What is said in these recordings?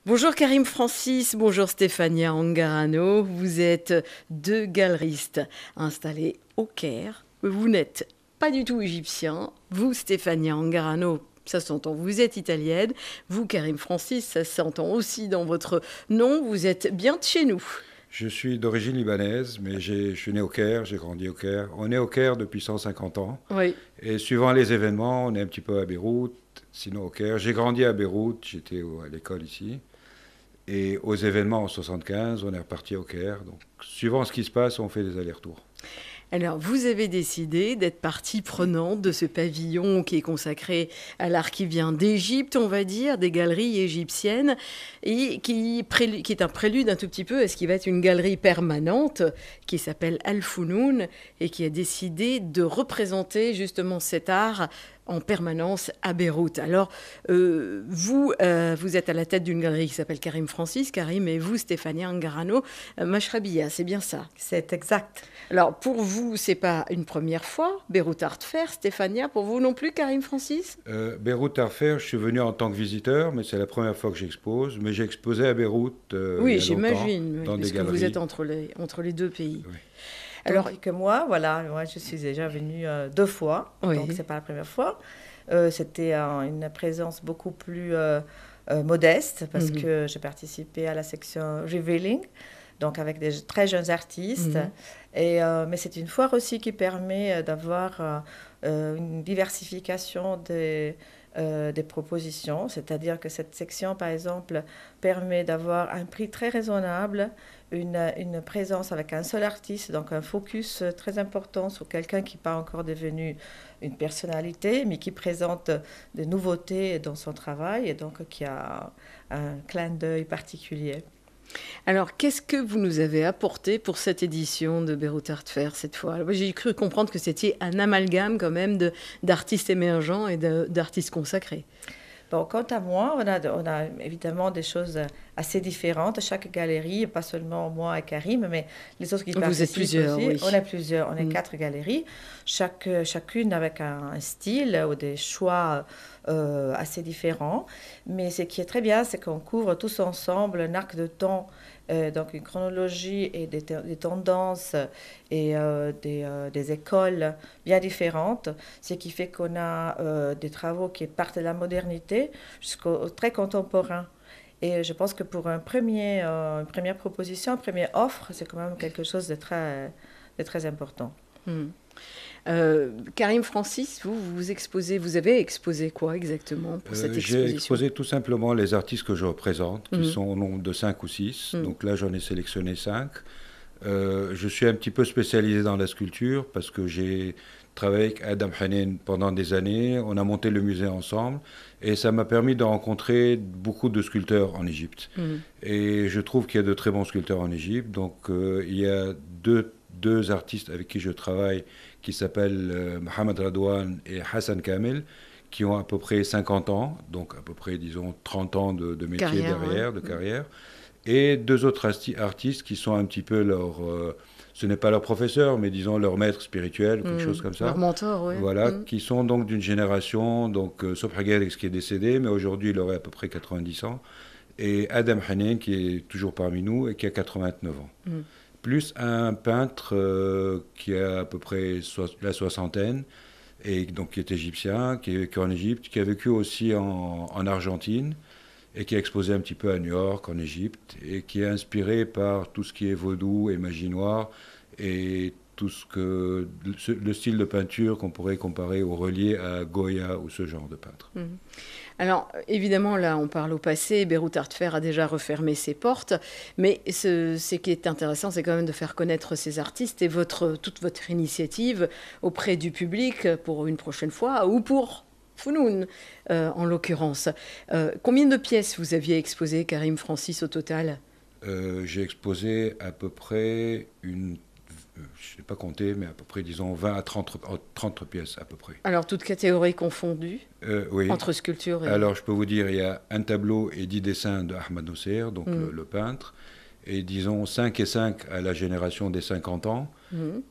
Bonjour Karim Francis, bonjour Stéphania Angarano. Vous êtes deux galeristes installés au Caire. Vous n'êtes pas du tout égyptien. Vous, Stéphania Angarano, ça s'entend, vous êtes italienne. Vous, Karim Francis, ça s'entend aussi dans votre nom. Vous êtes bien de chez nous. Je suis d'origine libanaise, mais je suis né au Caire, j'ai grandi au Caire. On est au Caire depuis 150 ans. Oui. Et suivant les événements, on est un petit peu à Beyrouth, sinon au Caire. J'ai grandi à Beyrouth, j'étais à l'école ici. Et aux événements en 75, on est reparti au Caire. Donc, suivant ce qui se passe, on fait des allers-retours. Alors, vous avez décidé d'être partie prenante de ce pavillon qui est consacré à l'art qui vient d'Égypte, on va dire, des galeries égyptiennes, et qui est un prélude un tout petit peu à ce qui va être une galerie permanente qui s'appelle Al-Founoun et qui a décidé de représenter justement cet art en permanence à Beyrouth. Alors, vous êtes à la tête d'une galerie qui s'appelle Karim Francis, Karim, et vous, Stéphania Angarano, Mashrabia, c'est bien ça? C'est exact. Alors, pour vous, c'est pas une première fois, Beyrouth Art Fair, Stéphania, pour vous non plus, Karim Francis? Beyrouth Art Fair, je suis venu en tant que visiteur, mais c'est la première fois que j'expose. Mais j'ai exposé à Beyrouth Oui, il y a longtemps, j'imagine, dans parce des que vous galeries. êtes entre les deux pays. Oui. Alors, Tandis que moi, voilà, moi je suis déjà venue deux fois, Oui. donc c'est pas la première fois. C'était une présence beaucoup plus modeste parce que j'ai participé à la section Revealing, donc avec des très jeunes artistes. Mais c'est une foire aussi qui permet d'avoir une diversification des propositions, c'est-à-dire que cette section, par exemple, permet d'avoir un prix très raisonnable, une présence avec un seul artiste, donc un focus très important sur quelqu'un qui n'est pas encore devenu une personnalité, mais qui présente des nouveautés dans son travail et donc qui a un clin d'œil particulier. alors, qu'est-ce que vous nous avez apporté pour cette édition de Beyrouth Art Fair cette fois? Alors, j'ai cru comprendre que c'était un amalgame quand même d'artistes émergents et d'artistes consacrés. Bon, quant à moi, on a évidemment des choses assez différentes. Chaque galerie, pas seulement moi et Karim, mais les autres qui Vous participent êtes plusieurs, aussi. oui. On est plusieurs, on est quatre galeries, chacune avec un style ou des choix assez différents. Mais ce qui est très bien, c'est qu'on couvre tous ensemble un arc de temps, donc une chronologie et des tendances et des écoles bien différentes, ce qui fait qu'on a des travaux qui partent de la modernité jusqu'au très contemporain. Et je pense que pour une première proposition, une première offre, c'est quand même quelque chose de très important. Karim Francis, vous avez exposé quoi exactement pour cette exposition? J'ai exposé tout simplement les artistes que je représente, qui sont au nombre de 5 ou 6. Donc là, j'en ai sélectionné 5. Je suis un petit peu spécialisé dans la sculpture parce que j'ai travaillé avec Adam Hanin pendant des années. On a monté le musée ensemble et ça m'a permis de rencontrer beaucoup de sculpteurs en Égypte. Et je trouve qu'il y a de très bons sculpteurs en Égypte. Donc il y a deux artistes avec qui je travaille qui s'appellent Mohamed Radouane et Hassan Kamel, qui ont à peu près 50 ans, donc à peu près, disons, 30 ans de métier Carrière, derrière, ouais. de carrière. Et deux autres artistes qui sont un petit peu ce n'est pas leur professeur, mais disons leur maître spirituel, quelque chose comme ça. Leur mentor, oui. Voilà, qui sont donc d'une génération, donc Sobh Guedex qui est décédé, mais aujourd'hui il aurait à peu près 90 ans, et Adam Hanin qui est toujours parmi nous et qui a 89 ans. Plus un peintre qui a à peu près la soixantaine, et donc qui est égyptien, qui est en Égypte, qui a vécu aussi en Argentine, et qui a exposé un petit peu à New York, en Égypte, et qui est inspiré par tout ce qui est vaudou et magie noire, et tout le style de peinture qu'on pourrait comparer au relié à Goya ou ce genre de peintre. Alors, évidemment, là, on parle au passé. Beyrouth Art Fair a déjà refermé ses portes. Mais ce qui est intéressant, c'est quand même de faire connaître ces artistes et toute votre initiative auprès du public pour une prochaine fois ou pour Founoun, en l'occurrence. Combien de pièces vous aviez exposées, Karim Francis, au total? J'ai exposé à peu près je n'ai pas compté, mais à peu près, disons, 20 à 30 pièces à peu près. Alors, toutes catégories confondues, oui. entre sculpture et... Alors, je peux vous dire, il y a un tableau et 10 dessins de Ahmad Nasser, donc le peintre, et disons 5 et 5 à la génération des 50 ans,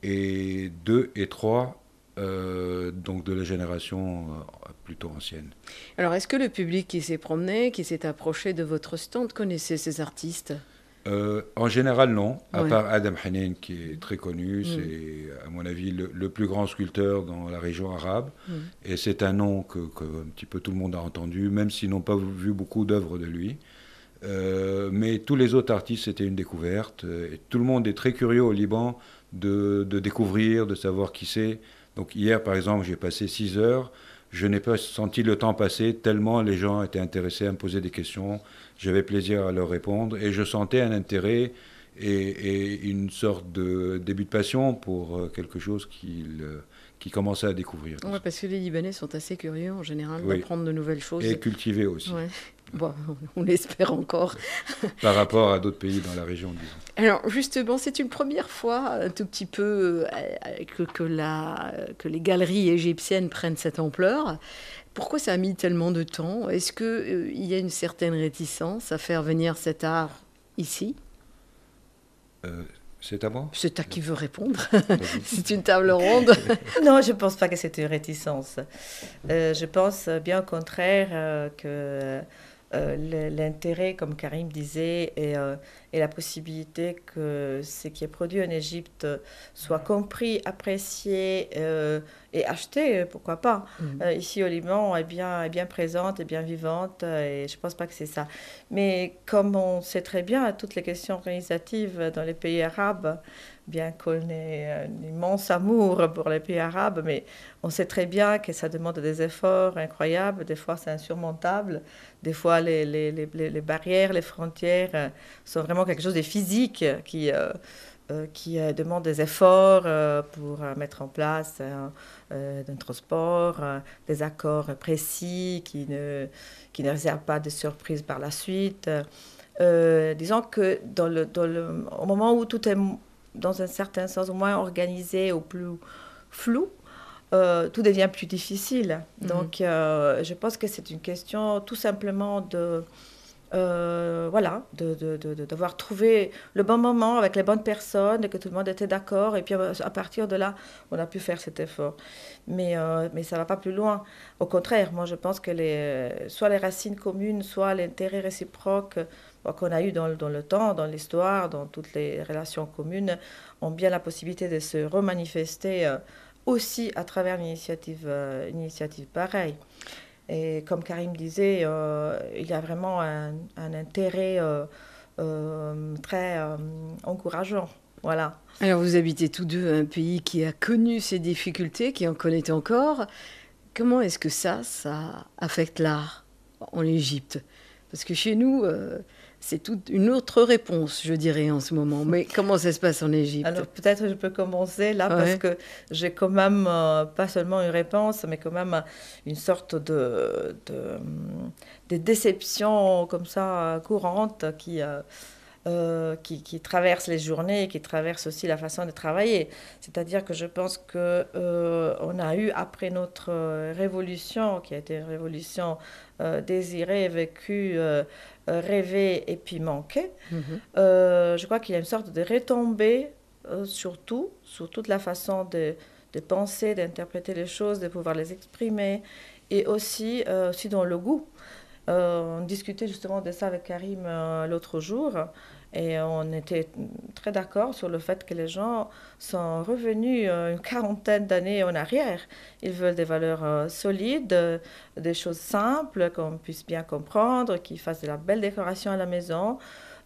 et 2 et 3 donc de la génération plutôt ancienne. Alors, est-ce que le public qui s'est promené, qui s'est approché de votre stand, connaissait ces artistes? En général, non, à Ouais. part Adam Hanin, qui est très connu. C'est, à mon avis, le plus grand sculpteur dans la région arabe. Et c'est un nom que un petit peu tout le monde a entendu, même s'ils n'ont pas vu beaucoup d'œuvres de lui. Mais tous les autres artistes, c'était une découverte. Et tout le monde est très curieux au Liban de découvrir, de savoir qui c'est. Donc hier, par exemple, j'ai passé 6 heures. Je n'ai pas senti le temps passer tellement les gens étaient intéressés à me poser des questions. J'avais plaisir à leur répondre et je sentais un intérêt et une sorte de début de passion pour quelque chose qu'ils commençaient à découvrir. Ouais, parce que les Libanais sont assez curieux en général Oui. d'apprendre de nouvelles choses. Et cultivés aussi, Ouais. Bon, on l'espère encore. par rapport à d'autres pays dans la région, disons. Alors justement, c'est une première fois un tout petit peu que les galeries égyptiennes prennent cette ampleur. Pourquoi ça a mis tellement de temps? Est-ce qu'il y a une certaine réticence à faire venir cet art ici? C'est à moi? C'est à qui veut répondre. Vas-y. C'est une table ronde. Non, je ne pense pas que c'est une réticence. Je pense bien au contraire que l'intérêt, comme Karim disait, et la possibilité que ce qui est produit en Égypte soit compris, apprécié et acheté, pourquoi pas. Ici au Liban, est bien présente, est bien vivante, et je ne pense pas que c'est ça. Mais comme on sait très bien, toutes les questions organisatives dans les pays arabes, bien qu'on ait un immense amour pour les pays arabes, mais on sait très bien que ça demande des efforts incroyables, des fois c'est insurmontable, des fois les barrières, les frontières sont vraiment quelque chose de physique qui demande des efforts pour mettre en place un transport, des accords précis qui ne réservent pas de surprises par la suite. Disons que au moment où tout est dans un certain sens moins organisé ou plus flou, tout devient plus difficile. Donc, je pense que c'est une question tout simplement devoir trouver le bon moment avec les bonnes personnes et que tout le monde était d'accord. Et puis, à partir de là, on a pu faire cet effort. Mais ça ne va pas plus loin. Au contraire, moi, je pense que soit les racines communes, soit l'intérêt réciproque qu'on a eu dans le temps, dans l'histoire, dans toutes les relations communes, ont bien la possibilité de se remanifester aussi à travers une initiative pareille. Et comme Karim disait, il y a vraiment un intérêt très encourageant. Voilà. Alors vous habitez tous deux un pays qui a connu ces difficultés, qui en connaît encore. Comment est-ce que ça affecte l'art en Égypte? Parce que chez nous, c'est toute une autre réponse, je dirais, en ce moment. Mais comment ça se passe en Égypte? Alors peut-être je peux commencer là, parce que j'ai quand même pas seulement une réponse, mais quand même une sorte de déception comme ça courante qui traverse les journées et qui traverse aussi la façon de travailler. C'est-à-dire que je pense qu'on a eu, après notre révolution, qui a été une révolution désirée, vécue, rêvée et puis manquée, je crois qu'il y a une sorte de retombée sur toute la façon de penser, d'interpréter les choses, de pouvoir les exprimer, et aussi dans le goût. On discutait justement de ça avec Karim l'autre jour, et on était très d'accord sur le fait que les gens sont revenus une quarantaine d'années en arrière. Ils veulent des valeurs solides, des choses simples qu'on puisse bien comprendre, qui fassent de la belle décoration à la maison.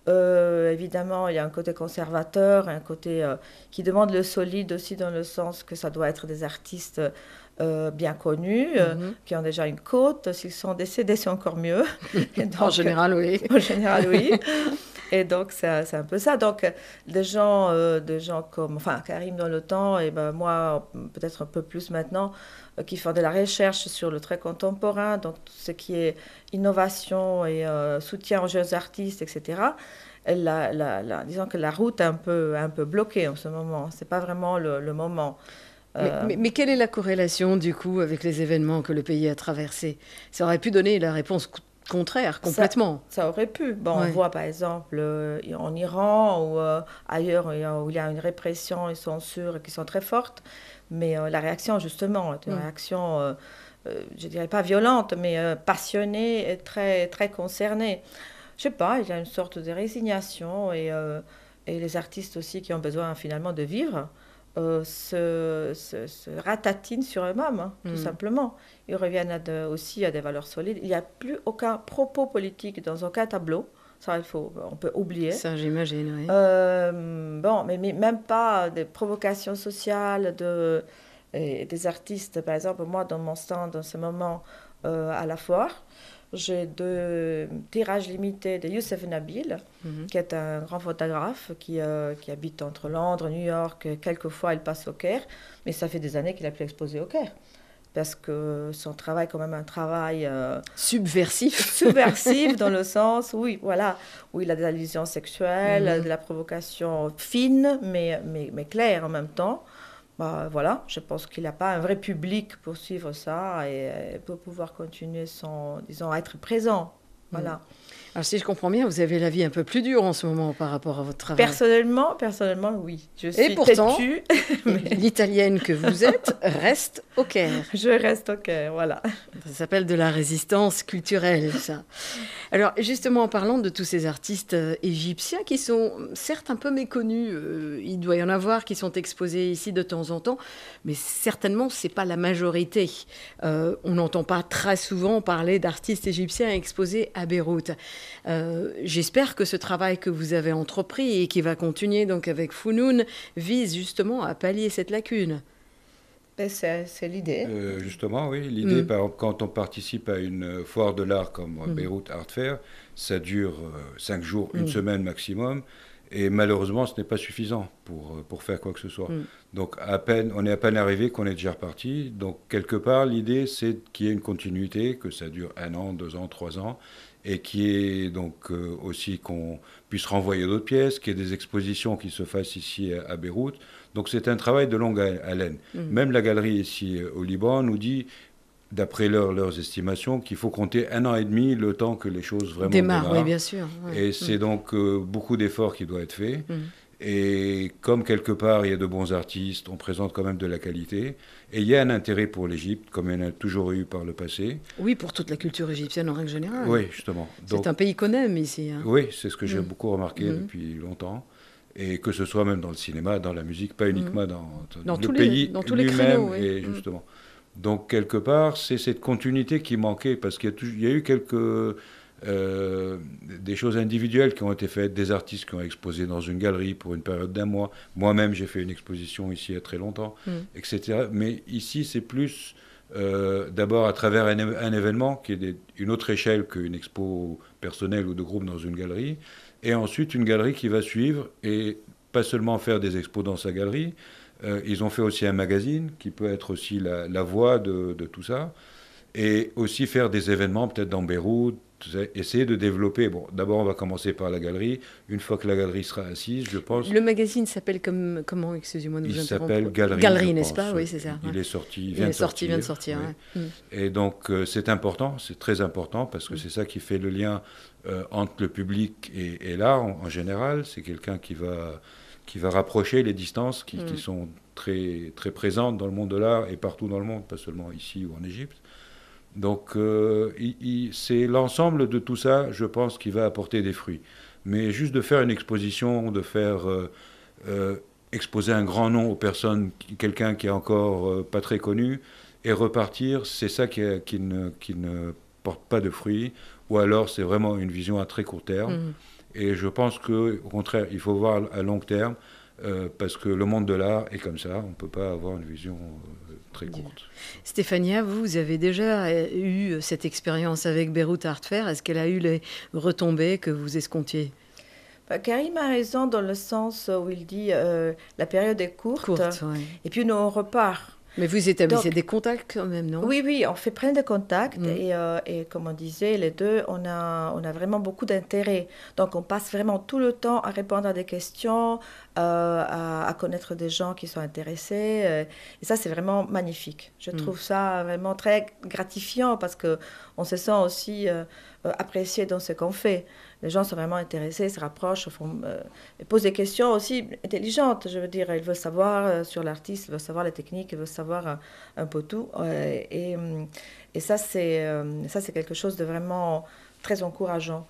Évidemment, il y a un côté conservateur, un côté qui demande le solide aussi, dans le sens que ça doit être des artistes bien connus, qui ont déjà une cote. S'ils sont décédés, c'est encore mieux. Donc, en général, oui. En général, oui. Et donc, c'est un peu ça. Donc, des gens comme Karim dans le temps, et ben moi, peut-être un peu plus maintenant, qui font de la recherche sur le trait contemporain, donc tout ce qui est innovation et soutien aux jeunes artistes, etc. Disons que la route est un peu bloquée en ce moment. Ce n'est pas vraiment le moment. Mais quelle est la corrélation, du coup, avec les événements que le pays a traversés? Ça aurait pu donner la réponse contraire, complètement. Ça aurait pu. Bon, Ouais. on voit par exemple en Iran ou ailleurs où il y a une répression et censure qui sont très fortes, mais la réaction justement est une réaction, je dirais pas violente, mais passionnée et très, très concernée. Je sais pas, il y a une sorte de résignation et les artistes aussi qui ont besoin finalement de vivre se ratatinent sur eux-mêmes, hein, tout simplement. Ils reviennent aussi à des valeurs solides. Il n'y a plus aucun propos politique dans aucun tableau. Ça, on peut oublier. Ça, j'imagine, oui. Bon, mais même pas des provocations sociales et des artistes. Par exemple, moi, dans mon stand, en ce moment, à la foire, j'ai 2 tirages limités de Youssef Nabil, qui est un grand photographe qui habite entre Londres, New York. Quelquefois, il passe au Caire, mais ça fait des années qu'il a pu exposer au Caire. Parce que son travail est quand même un travail subversif dans le sens où il a des allusions sexuelles, de la provocation fine, mais claire en même temps. Bah, voilà, je pense qu'il n'a pas un vrai public pour suivre ça et pour pouvoir continuer disons, à être présent. Voilà. Alors, si je comprends bien, vous avez la vie un peu plus dure en ce moment par rapport à votre travail. Personnellement, oui. Je suis pourtant, têtue. L'italienne que vous êtes reste au Caire. Je reste au Caire, voilà. Ça s'appelle de la résistance culturelle, ça. Alors, justement, en parlant de tous ces artistes égyptiens qui sont certes un peu méconnus, il doit y en avoir qui sont exposés ici de temps en temps, mais certainement, ce n'est pas la majorité. On n'entend pas très souvent parler d'artistes égyptiens exposés à Beyrouth. J'espère que ce travail que vous avez entrepris et qui va continuer donc avec Founoun vise justement à pallier cette lacune. C'est l'idée. Justement, oui. L'idée, par exemple, quand on participe à une foire de l'art comme Beyrouth Art Fair, ça dure 5 jours, une semaine maximum. Et malheureusement, ce n'est pas suffisant pour faire quoi que ce soit. Donc, on est à peine arrivé qu'on est déjà reparti. Donc, quelque part, l'idée, c'est qu'il y ait une continuité, que ça dure 1 an, 2 ans, 3 ans. Et qui est donc aussi qu'on puisse renvoyer d'autres pièces, qu'il y ait des expositions qui se fassent ici à Beyrouth. Donc c'est un travail de longue haleine. Même la galerie ici au Liban nous dit, d'après leurs estimations, qu'il faut compter 1 an et demi le temps que les choses vraiment démarrent. Oui, bien sûr. Ouais. Et c'est donc beaucoup d'efforts qui doivent être faits. Et comme quelque part il y a de bons artistes, on présente quand même de la qualité. Et il y a un intérêt pour l'Égypte, comme il y en a toujours eu par le passé. Oui, pour toute la culture égyptienne en règle générale. Oui, justement. C'est un pays qu'on aime ici. Hein. Oui, c'est ce que j'ai beaucoup remarqué depuis longtemps. Et que ce soit même dans le cinéma, dans la musique, pas uniquement dans le pays lui-même. Oui. Et justement. Donc, quelque part, c'est cette continuité qui manquait, parce qu'il y a eu des choses individuelles qui ont été faites, des artistes qui ont exposé dans une galerie pour une période d'1 mois. Moi-même, j'ai fait une exposition ici il y a très longtemps, etc. Mais ici, c'est plus d'abord à travers un événement qui est une autre échelle qu'une expo personnelle ou de groupe dans une galerie, et ensuite une galerie qui va suivre et pas seulement faire des expos dans sa galerie. Ils ont fait aussi un magazine qui peut être aussi la voix de tout ça, et aussi faire des événements peut-être dans Beyrouth, essayer de développer. Bon, d'abord, on va commencer par la galerie. Une fois que la galerie sera assise, je pense... Le magazine s'appelle comment, excusez-moi de vous interrompre. Il s'appelle Galerie. Galerie, n'est-ce pas? Oui, c'est ça. Il est sorti, vient de sortir. Oui. Et donc, c'est important, c'est très important, parce que c'est ça qui fait le lien entre le public et l'art en général. C'est quelqu'un qui va rapprocher les distances qui sont très, très présentes dans le monde de l'art et partout dans le monde, pas seulement ici ou en Égypte. Donc, c'est l'ensemble de tout ça, je pense, qui va apporter des fruits. Mais juste de faire une exposition, de faire exposer un grand nom aux personnes, quelqu'un qui est encore pas très connu, et repartir, c'est ça qui ne porte pas de fruits, ou alors c'est vraiment une vision à très court terme. Et je pense qu'au contraire, il faut voir à long terme, parce que le monde de l'art est comme ça, on ne peut pas avoir une vision très courte. Stéphania, vous avez déjà eu cette expérience avec Beyrouth Art Fair. Est-ce qu'elle a eu les retombées que vous escomptiez? Karim a raison dans le sens où il dit la période est courte ouais. Et puis nous on repart. Mais vous établissez des contacts quand même, non? Oui, oui, on fait plein de contacts et comme on disait, les deux, on a vraiment beaucoup d'intérêt. Donc, on passe vraiment tout le temps à répondre à des questions, à connaître des gens qui sont intéressés. Et ça, c'est vraiment magnifique. Je trouve ça vraiment très gratifiant parce qu'on se sent aussi apprécié dans ce qu'on fait. Les gens sont vraiment intéressés, se rapprochent, posent des questions aussi intelligentes. Je veux dire, ils veulent savoir sur l'artiste, ils veulent savoir les techniques, ils veulent savoir un peu tout. Et ça, c'est quelque chose de vraiment très encourageant.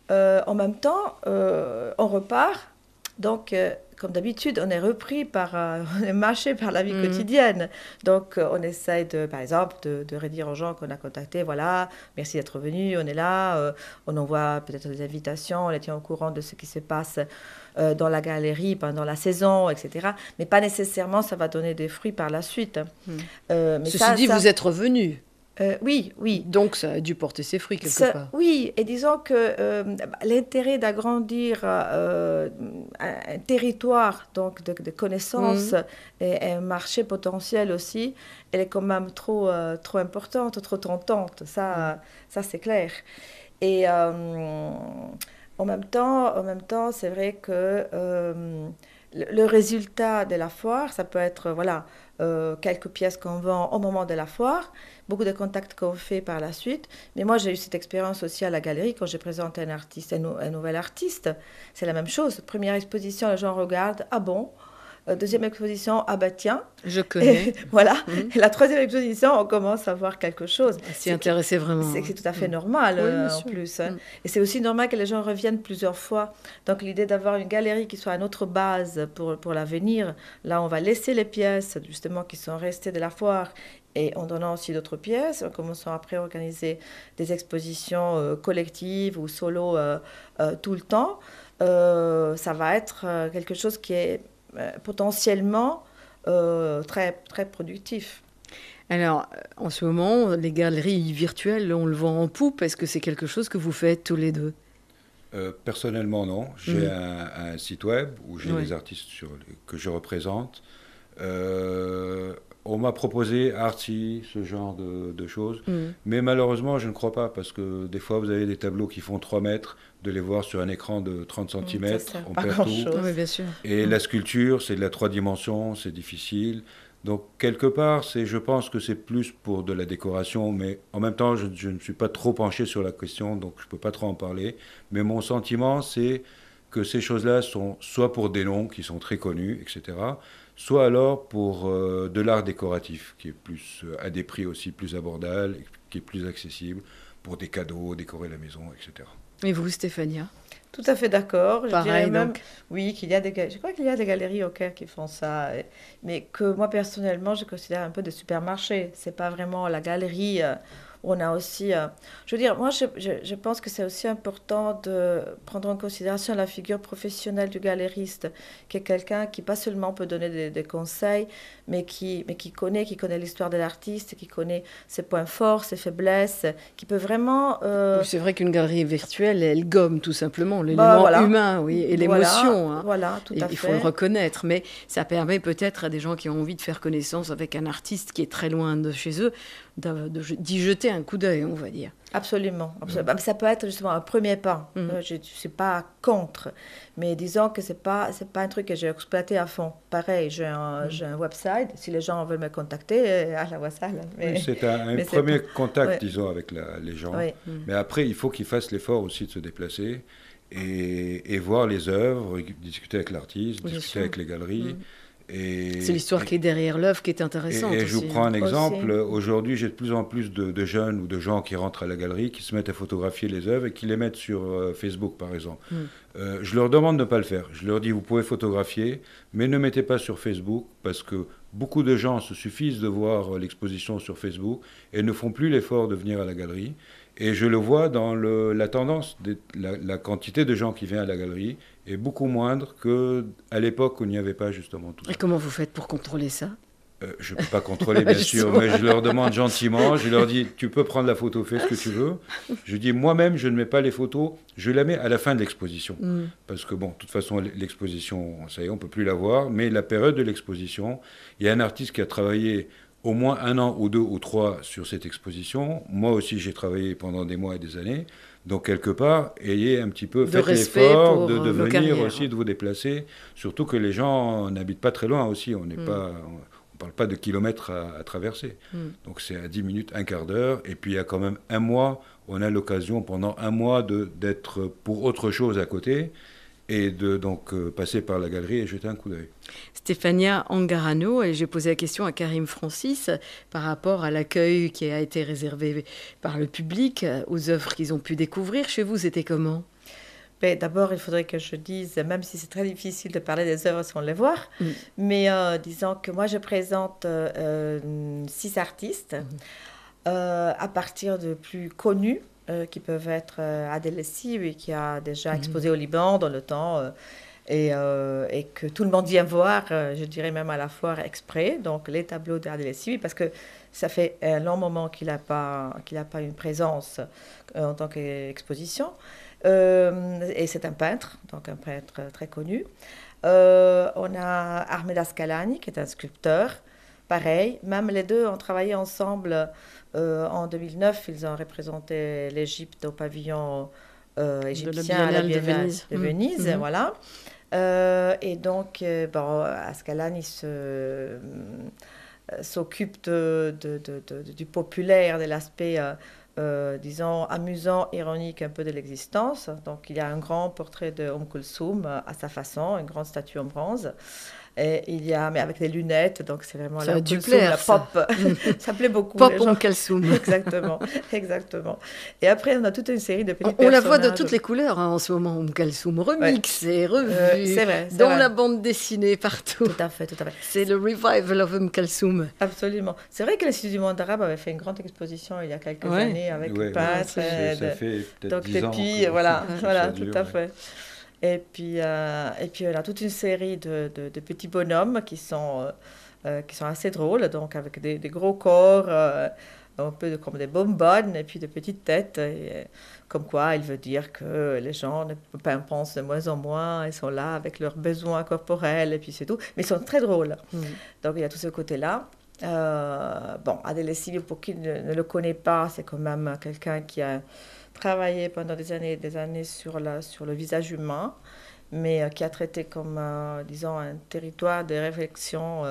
En même temps, on repart. Donc, comme d'habitude, on est repris on est mâché par la vie quotidienne. Donc, on essaye, par exemple, de redire aux gens qu'on a contactés, voilà, merci d'être venu, on est là, on envoie peut-être des invitations, on les tient au courant de ce qui se passe dans la galerie pendant la saison, etc. Mais pas nécessairement, ça va donner des fruits par la suite. Mais Ceci dit, vous êtes revenu. Oui, oui. Donc, ça a dû porter ses fruits quelque part. Oui, et disons que l'intérêt d'agrandir un territoire donc de connaissances et un marché potentiel aussi, elle est quand même trop importante, trop tentante. Ça c'est clair. Et en même temps, c'est vrai que le résultat de la foire, ça peut être quelques pièces qu'on vend au moment de la foire, beaucoup de contacts qu'on fait par la suite. Mais moi, j'ai eu cette expérience aussi à la galerie quand j'ai présenté un artiste, un nouvel artiste. C'est la même chose. Première exposition, les gens regardent, ah bon. Deuxième exposition, ah bah tiens. Je connais. Et, voilà. Et la troisième exposition, on commence à voir quelque chose. S'y intéresser vraiment. C'est tout à fait normal en plus. Et c'est aussi normal que les gens reviennent plusieurs fois. Donc l'idée d'avoir une galerie qui soit à notre base pour l'avenir, là on va laisser les pièces justement qui sont restées de la foire et en donnant aussi d'autres pièces, en commençant après à organiser des expositions collectives ou solo tout le temps. Ça va être quelque chose qui est potentiellement très, très productif. Alors, en ce moment, les galeries virtuelles, on le vend en poupe. Est-ce que c'est quelque chose que vous faites tous les deux? Personnellement, non. J'ai un site web où j'ai des artistes que je représente. On m'a proposé Artsy, ce genre de choses. Mais malheureusement, je ne crois pas parce que des fois, vous avez des tableaux qui font 3 mètres. De les voir sur un écran de 30 cm, on perd tout. Oui, bien sûr. Et la sculpture, c'est de la 3 dimensions, c'est difficile. Donc, quelque part, je pense que c'est plus pour de la décoration, mais en même temps, je ne suis pas trop penché sur la question, donc je ne peux pas trop en parler. Mais mon sentiment, c'est que ces choses-là sont soit pour des noms qui sont très connus, etc., soit alors pour de l'art décoratif, qui est plus à des prix aussi plus abordables, qui est plus accessible, pour des cadeaux, décorer la maison, etc. Et vous, Stéphania? Tout à fait d'accord. Pareil, je dirais même, donc. oui, je crois qu'il y a des galeries au Caire qui font ça, mais que moi, personnellement, je considère un peu des supermarchés. C'est pas vraiment la galerie. On a aussi... je veux dire, moi, je pense que c'est aussi important de prendre en considération la figure professionnelle du galériste, qui est quelqu'un qui pas seulement peut donner des conseils, mais qui connaît l'histoire de l'artiste, qui connaît ses points forts, ses faiblesses, qui peut vraiment... C'est vrai qu'une galerie virtuelle, elle gomme tout simplement l'élément humain, oui, et l'émotion. Hein. Voilà, tout à fait. Il faut le reconnaître, mais ça permet peut-être à des gens qui ont envie de faire connaissance avec un artiste qui est très loin de chez eux, d'y jeter un coup d'œil, on va dire. Absolument. Ça peut être justement un premier pas. Je ne suis pas contre, mais disons que c'est pas un truc que j'ai exploité à fond. Pareil, j'ai un website. Si les gens veulent me contacter, à la salle. C'est un premier contact, disons, avec les gens. Oui. Mais après, il faut qu'ils fassent l'effort aussi de se déplacer et voir les œuvres, discuter avec l'artiste, discuter avec les galeries. C'est l'histoire qui est derrière l'œuvre qui est intéressante. Et je vous prends un exemple. Aujourd'hui, j'ai de plus en plus de jeunes ou de gens qui rentrent à la galerie, qui se mettent à photographier les œuvres et qui les mettent sur Facebook, par exemple. Je leur demande de ne pas le faire. Je leur dis, vous pouvez photographier, mais ne mettez pas sur Facebook, parce que beaucoup de gens se suffisent de voir l'exposition sur Facebook et ne font plus l'effort de venir à la galerie. Et je le vois dans la tendance, la quantité de gens qui viennent à la galerie est beaucoup moindre qu'à l'époque où il n'y avait pas justement tout ça. Et comment vous faites pour contrôler ça? Je ne peux pas contrôler, bien sûr, mais je leur demande gentiment, je leur dis, tu peux prendre la photo, fais ce que tu veux. Je dis, moi-même, je ne mets pas les photos, je la mets à la fin de l'exposition. Parce que, bon, de toute façon, l'exposition, ça y est, on ne peut plus la voir, mais la période de l'exposition, il y a un artiste qui a travaillé au moins 1 an ou 2 ou 3 sur cette exposition. Moi aussi, j'ai travaillé pendant des mois et des années. Donc, quelque part, ayez un petit peu, faites l'effort de venir aussi, de vous déplacer. Surtout que les gens n'habitent pas très loin aussi. On n'est pas... On ne parle pas de kilomètres à traverser. Donc c'est à 10 minutes, un quart d'heure. Et puis il y a quand même 1 mois, on a l'occasion pendant 1 mois d'être pour autre chose à côté et de donc passer par la galerie et jeter un coup d'œil. Stéphania Angarano, et j'ai posé la question à Karim Francis par rapport à l'accueil qui a été réservé par le public aux œuvres qu'ils ont pu découvrir. Chez vous, c'était comment ? D'abord, il faudrait que je dise, même si c'est très difficile de parler des œuvres sans les voir, mais disons que moi, je présente 6 artistes à partir de plus connus, qui peuvent être Adel Essiwi, qui a déjà exposé au Liban dans le temps, et que tout le monde vient voir, je dirais même à la foire exprès, donc les tableaux d'Adel Essiwi, parce que ça fait un long moment qu'il n'a pas une présence en tant qu'exposition. Et c'est un peintre, donc un peintre très connu. On a Ahmed Askalani, qui est un sculpteur. Pareil, même les deux ont travaillé ensemble en 2009. Ils ont représenté l'Égypte au pavillon égyptien à la Biennale de Venise. Voilà. Et donc, Askalani s'occupe du populaire, de l'aspect... disons, amusant, ironique un peu de l'existence. Donc, il y a un grand portrait de Kulthum à sa façon, une grande statue en bronze. Et il y a, mais avec des lunettes, donc c'est vraiment ça la pop. Ça plaît beaucoup. Pop Kulthum. Exactement, exactement. Et après, on a toute une série de petits personnages. On la voit de toutes les couleurs en ce moment, Kulthum, remixée, revue, c'est vrai, dans la bande dessinée, partout. Tout à fait, tout à fait. C'est le revival of Kulthum. Absolument. C'est vrai que l'Institut du monde arabe avait fait une grande exposition il y a quelques années avec le peintre. Ça fait peut-être 10 ans. Depuis, voilà, tout à fait. Et puis on a toute une série de petits bonhommes qui sont assez drôles, donc avec des gros corps, un peu comme des bonbonnes, et puis de petites têtes. Et, comme quoi, il veut dire que les gens pensent de moins en moins, ils sont là avec leurs besoins corporels, et puis c'est tout. Mais ils sont très drôles. Donc il y a tout ce côté-là. Adel Essiwi, pour qui ne le connaît pas, c'est quand même quelqu'un qui a travaillé pendant des années sur le visage humain, mais qui a traité comme, disons, un territoire de réflexion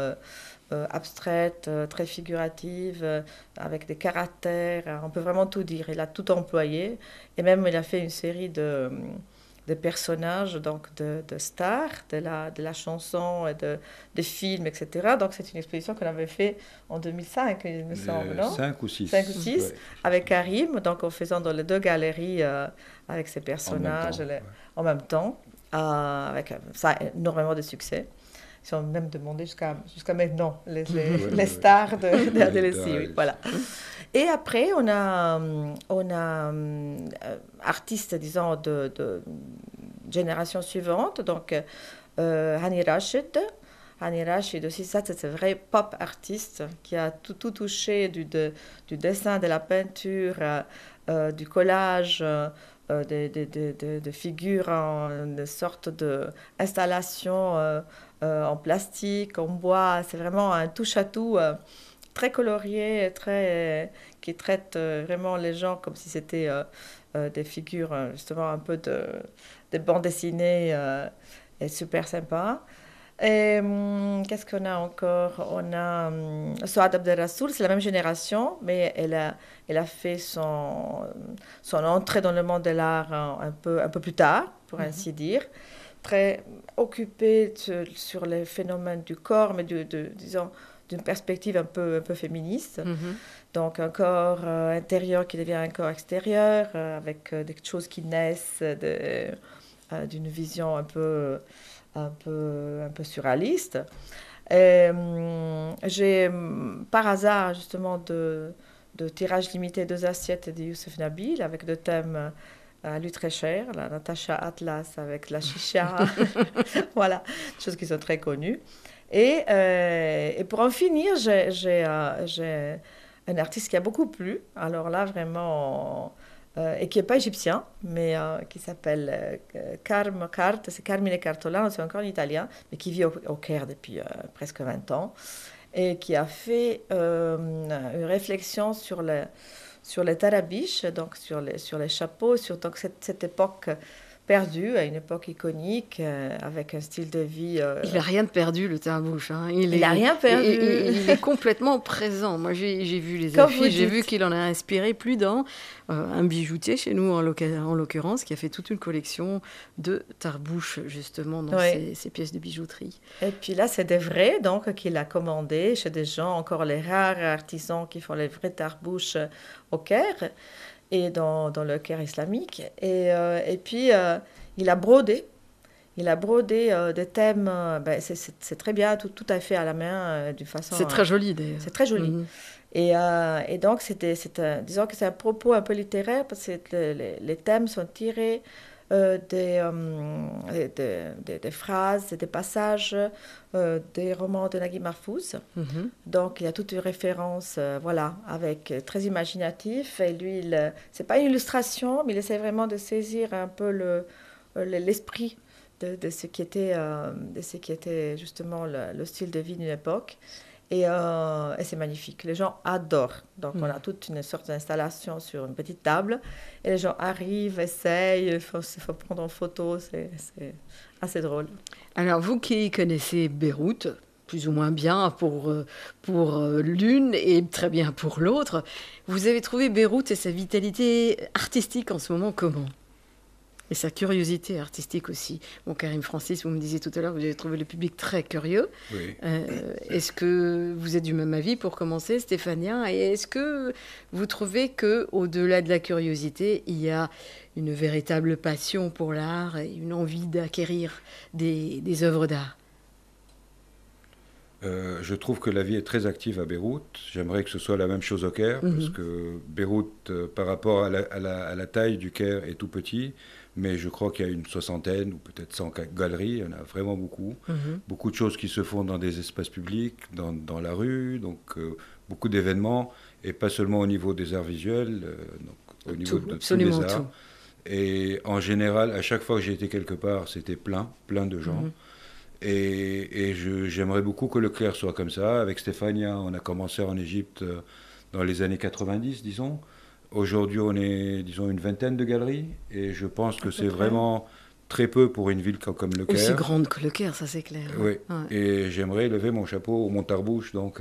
abstraite, très figurative, avec des caractères. On peut vraiment tout dire. Il a tout employé. Et même, il a fait une série de personnages, donc de stars, de la chanson et de films, etc. Donc, c'est une exposition qu'on avait fait en 2005, il me semble, non ? 5 ou 6. 5 ou 6, avec Karim, donc en faisant dans les 2 galeries avec ces personnages en même temps, avec ça a énormément de succès. Ils ont même demandé jusqu'à maintenant les stars d'Adel Essiwi. Voilà. Et après, on a artistes, disons, de génération suivante. Donc, Hani Rachid. Hani Rachid aussi, ça, c'est un vrai pop artiste qui a tout touché du dessin, de la peinture, du collage, de figures en sorte d'installation en plastique, en bois. C'est vraiment un touche-à-tout très colorié, qui traite vraiment les gens comme si c'était des figures, justement, un peu de bande dessinée, et super sympa. Et qu'est-ce qu'on a encore ? On a Souad Abdelrassoul, c'est la même génération, mais elle a fait son entrée dans le monde de l'art un peu plus tard, pour ainsi dire. Très occupée sur les phénomènes du corps, mais disons, d'une perspective un peu féministe. Donc un corps intérieur qui devient un corps extérieur, avec des choses qui naissent d'une vision un peu surréaliste. Et, j'ai, par hasard, justement, de tirage limité 2 assiettes de Youssef Nabil, avec 2 thèmes à lui très chers, la Natacha Atlas avec la chicha, voilà, des choses qui sont très connues. Et pour en finir, j'ai un artiste qui a beaucoup plu, alors là, vraiment... et qui n'est pas égyptien, mais qui s'appelle c'est Carmine Cartolano, c'est encore un Italien, mais qui vit au Caire depuis presque 20 ans. et qui a fait une réflexion sur les tarabiches, donc sur les chapeaux, sur donc cette époque perdue, à une époque iconique, avec un style de vie... Il n'a rien de perdu, le tarbouche. Hein. Il n'a rien perdu. Il est complètement présent. Moi, j'ai vu les affiches, j'ai vu qu'il en a inspiré plus d'un. Un bijoutier chez nous, en l'occurrence, qui a fait toute une collection de tarbouches, justement, dans ces pièces de bijouterie. Et puis là, c'est des vrais, donc, qu'il a commandés chez des gens, encore les rares artisans qui font les vrais tarbouches au Caire. Et dans le Caire islamique. Et puis, il a brodé. Il a brodé des thèmes. C'est très bien, tout à fait à la main, d'une façon... C'est très joli, d'ailleurs. C'est très joli. Et donc, disons que c'est un propos un peu littéraire, parce que les thèmes sont tirés des phrases, des passages des romans de Naguib Mahfouz. Donc, il y a toute une référence, avec très imaginatif. Et lui, c'est pas une illustration, mais il essaie vraiment de saisir un peu l'esprit de ce qui était justement le style de vie d'une époque. Et c'est magnifique. Les gens adorent. Donc, on a toute une sorte d'installation sur une petite table. Et les gens arrivent, essayent, il faut prendre en photo. C'est assez drôle. Alors, vous qui connaissez Beyrouth, plus ou moins bien pour l'une et très bien pour l'autre, vous avez trouvé Beyrouth et sa vitalité artistique en ce moment comment ? Et sa curiosité artistique aussi. Bon, Karim Francis, vous me disiez tout à l'heure que vous avez trouvé le public très curieux. Oui. Est-ce que vous êtes du même avis pour commencer, Stéphania ? Et est-ce que vous trouvez qu'au-delà de la curiosité, il y a une véritable passion pour l'art et une envie d'acquérir des œuvres d'art ? Je trouve que la vie est très active à Beyrouth. J'aimerais que ce soit la même chose au Caire, parce que Beyrouth, par rapport à la taille du Caire, est tout petit. Mais je crois qu'il y a une 60aine ou peut-être 100 galeries, il y en a vraiment beaucoup. Beaucoup de choses qui se font dans des espaces publics, dans la rue, donc beaucoup d'événements, et pas seulement au niveau des arts visuels, donc au niveau de tous les arts. Et en général, à chaque fois que j'ai été quelque part, c'était plein de gens. Et j'aimerais beaucoup que le Caire soit comme ça. Avec Stéphania, on a commencé en Égypte dans les années 90, disons. Aujourd'hui, on est, disons, une vingtaine de galeries, et je pense que c'est vraiment très peu pour une ville comme le Caire. Aussi grande que le Caire, ça c'est clair. Oui, et j'aimerais lever mon chapeau, mon tarbouche, donc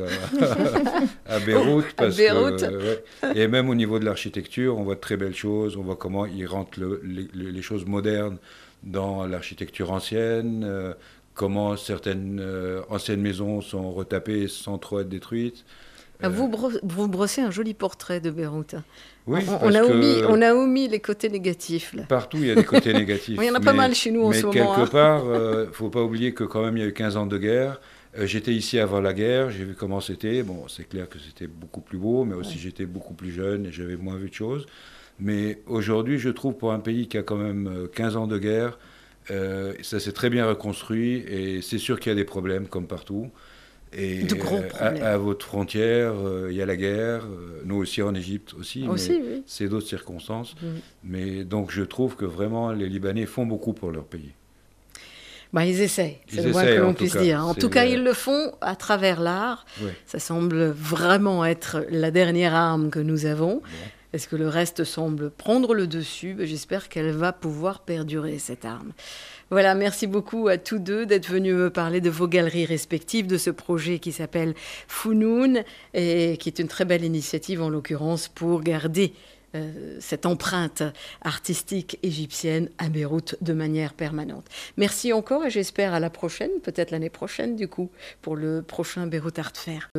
à Beyrouth. Parce que, et même au niveau de l'architecture, on voit de très belles choses, on voit comment ils rentrent les choses modernes dans l'architecture ancienne, comment certaines anciennes maisons sont retapées sans trop être détruites. Vous brossez un joli portrait de Beyrouth. Oui, on a omis les côtés négatifs. Là. Partout, il y a des côtés négatifs. Il y en a pas mal chez nous en ce moment. Mais quelque part, il ne faut pas oublier que quand même, il y a eu 15 ans de guerre. J'étais ici avant la guerre, j'ai vu comment c'était. Bon, c'est clair que c'était beaucoup plus beau, mais aussi j'étais beaucoup plus jeune et j'avais moins vu de choses. Mais aujourd'hui, je trouve, pour un pays qui a quand même 15 ans de guerre, ça s'est très bien reconstruit, et c'est sûr qu'il y a des problèmes comme partout. Et à votre frontière, il y a la guerre, nous aussi en Égypte aussi, mais c'est d'autres circonstances. Mais donc je trouve que vraiment les Libanais font beaucoup pour leur pays. Ils essayent, c'est le moins que l'on puisse dire. En tout cas, ils le font à travers l'art. Oui. Ça semble vraiment être la dernière arme que nous avons. Est-ce que le reste semble prendre le dessus ? J'espère qu'elle va pouvoir perdurer, cette arme. Voilà, merci beaucoup à tous deux d'être venus me parler de vos galeries respectives, de ce projet qui s'appelle Founoun, et qui est une très belle initiative, en l'occurrence, pour garder cette empreinte artistique égyptienne à Beyrouth de manière permanente. Merci encore, et j'espère à la prochaine, peut-être l'année prochaine du coup, pour le prochain Beyrouth Art Fair.